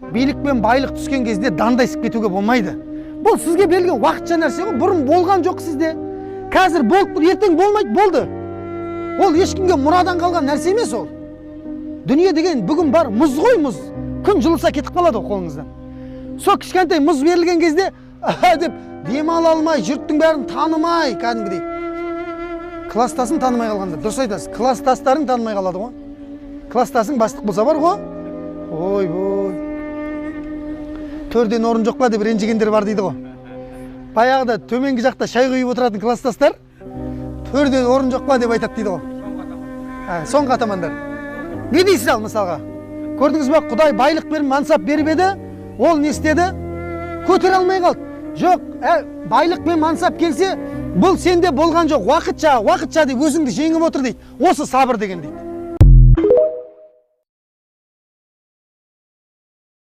Бийлик пен байлык түшкен кезде дандайсып кетуге болмайды. Бұл сізге берілген уақытша нәрсе ғой. Бұрын болған жоқ сізде. Қазір болып, ертең болмайды, болды. Ол ешкімге мұрадан қалған нәрсе емес ол. Дүние деген бүгін бар, мұз ғой мұз. Күн жылыса кетіп қалады қолыңыздан. Сол кішкентай мұз берілген кезде деп демала алмай, жұрттың бәрін танымай, кәдімгідей. Класстасын танымай қалғанда, дұрыс айтасыз. Класстастарың танымай қалады ғой. Класстасың бастық болса бар ғой. Ой. Төрден орын жоқ па деп ренжігендер бар дейді ғой. Баяғыда төменгі жақта шай құйып отыратын класстастар төрден орын жоқ па деп айтады дейді ғой. Соңғы атамандар. Не дейсіз ал мысалға? Көрдіңіз бе, Құдай байлық беріп, мансап беріп еді, ол не істеді? Көтере алмай қалды. Жоқ, байлық пен мансап келсе, бұл сенде болған жоқ, уақытша деп өзіңді жеңіп отыр дейді. Осы сабыр деген дейді.